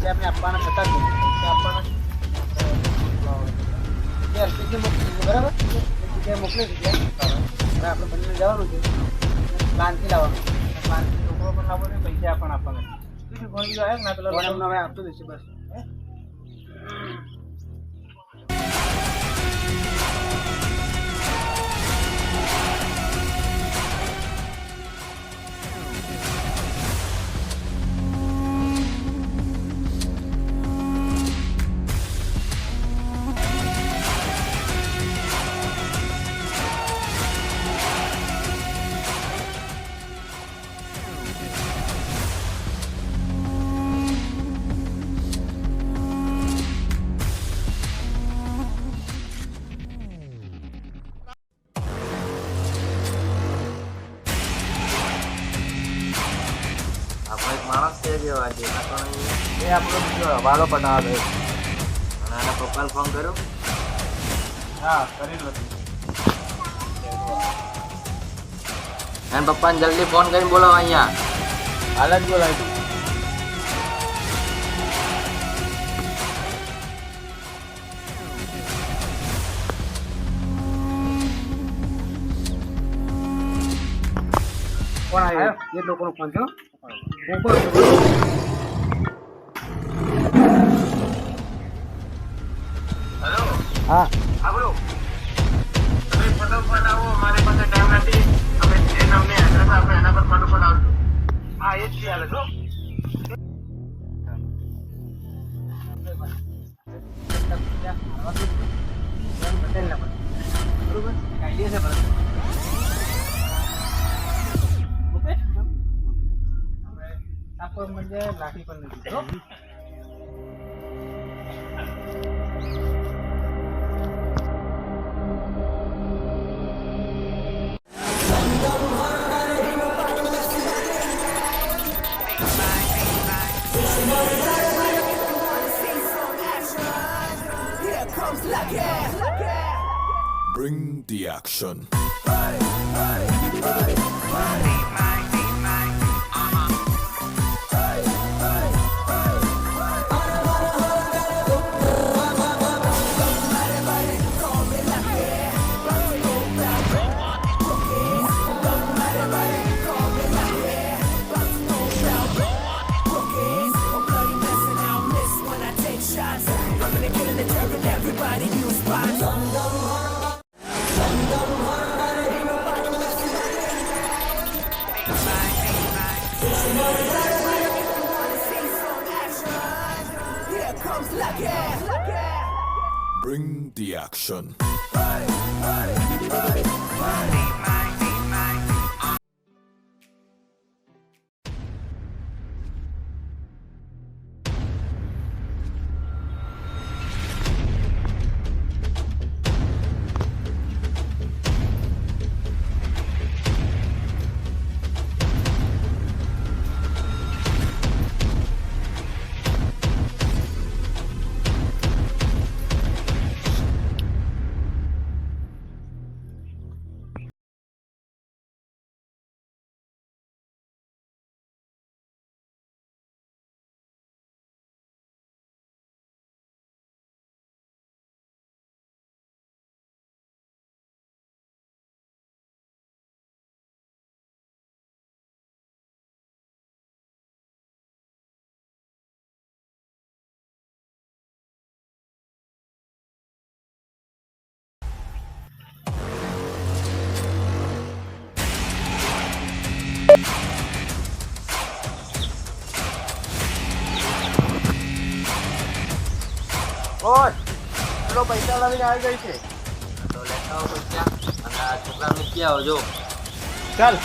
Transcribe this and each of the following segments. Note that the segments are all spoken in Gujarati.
આપણે આપવાના થતા જ નથી. પૈસા આપવાના બરાબર જગ્યાએ મોકલી દીધી. હવે આપણે બંને જવાનું છે, પ્લાનથી લાવવાનું, પ્લાનથી છોકરો પણ લાવવાનો, પૈસા પણ આપવાના. શું ફોન બીજો આવ્યો ના પેલા હવે આપતો દેશે બસ. આપણે એક માણસ છે જે આજે એ આપણો બીજો હવાલો પટાવા ગયો. અને આના પપ્પાને ફોન કર્યો. હા કરેલો હતો. એના પપ્પાને જલ્દી ફોન કરીને બોલાવો અહીંયા. હાલ જ બોલાવી દઉં. કોણ આવ્યો? એ લોકોનો ફોન છે. હેલો. હા હા બોલો. તમે ફટાફટ આવો, મારી પાસે ટાઈમ નથી. અમે જે નામની એડ્રેસ આપે એના પર ફટાફટ આવજો. હા એ જ છે હાલે જો. બરોબર આઈડિયા છે બરાબર. ઓકે આપણે સાપ म्हणजे લાઠી પણ નથી. Bring the action. Bring the action. ઓય પેલો પૈસા લાવીને આવી ગઈ છે. તો લેતા આવો પૈસા અને આ છોકરાને ક્યાં આવજો. ચાલ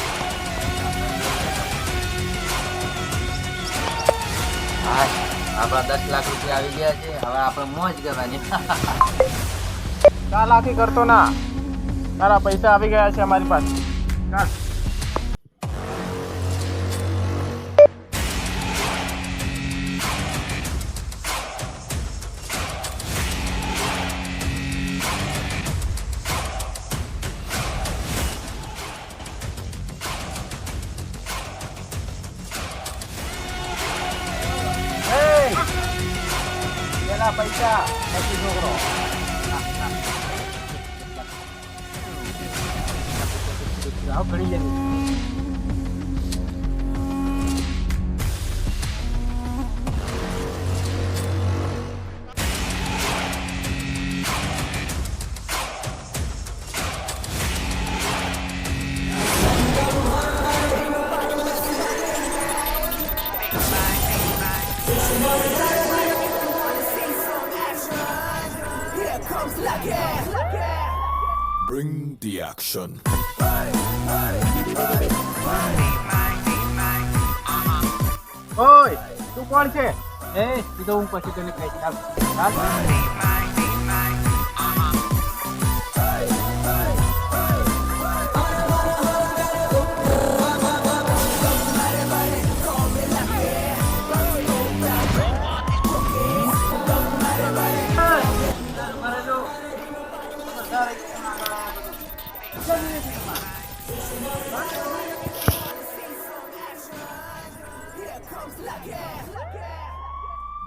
હા આપણા 10 લાખ રૂપિયા આવી ગયા છે. હવે આપણે મોજ કરવાની. ચાલાકી કરતો ના, તારા પૈસા આવી ગયા છે અમારી પાસે. ચાલ Hey! પૈસા પછી છોકરો આવ ઘણી જગ્યાએ Bring the action. ઓય તું કોણ છે એ સીધો હું પછી તને કહીશ ચાલ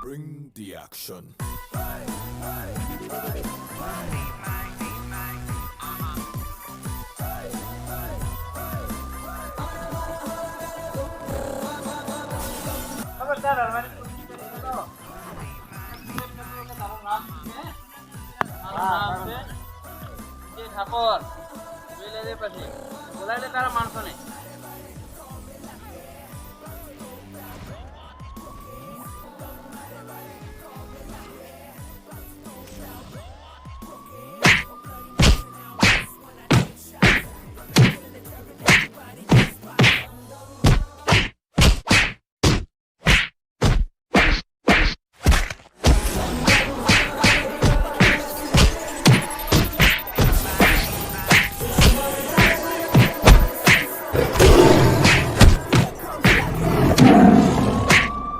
Bring the action. ખબરદાર હરવાની કોશિશ કરી તો તારું નામ શું છે મારું નામ છે જે ઠાકોર જોઈ લેજે પછી બોલાય લે તારા માણસોને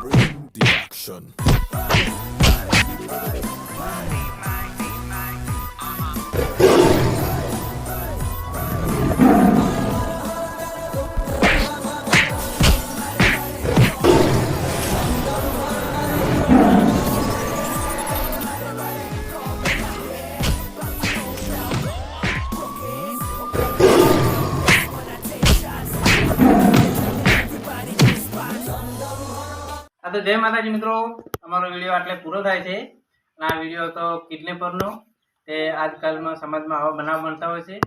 Bring the action. આ તો જય માતાજી મિત્રો અમારો વિડીયો આટલે પૂરો થાય છે અને આ વિડીયો હતો કિડનેપરનો તે આજકાલમાં સમાજમાં આવા બનાવ બનતા હોય છે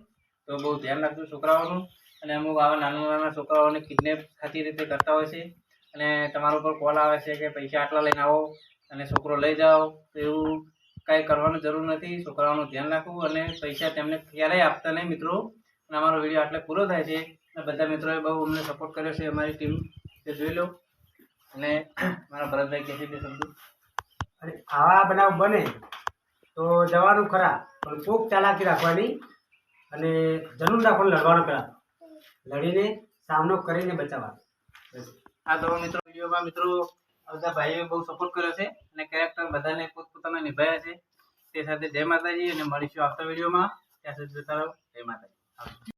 તો બહુ ધ્યાન રાખજો છોકરાઓનું અને અમુક આવા નાના નાના છોકરાઓને કિડનેપ થતી રીતે કરતા હોય છે અને તમારા ઉપર કોલ આવે છે કે પૈસા આટલા લઈને આવો અને છોકરો લઈ જાઓ તો એવું કાંઈ કરવાની જરૂર નથી છોકરાઓનું ધ્યાન રાખવું અને પૈસા તેમને ક્યારેય આપતા નહીં મિત્રો અને અમારો વિડીયો આટલે પૂરો થાય છે અને બધા મિત્રોએ બહુ અમને સપોર્ટ કર્યો છે અમારી ટીમ તે જોઈ લો અને મારા ભરતભાઈ કહે છે તે સમજુ અને આવા બનાવ બને તો જવાનું ખરા પણ ખૂબ ચાલાકી રાખવાની અને જરૂર રાખવાનું લડવાનું પહેલાં લડીને સામનો કરીને બચાવવાનો. આ તો મિત્રો વિડીયોમાં મિત્રો આ બધા ભાઈઓએ બહુ સપોર્ટ કર્યો છે અને કેરેક્ટર બધાને પોતપોતાના નિભાવ્યા છે તે સાથે જય માતાજી અને મળીશું આવતા વિડીયોમાં ત્યાં સુધી જતા રહો જય માતાજી.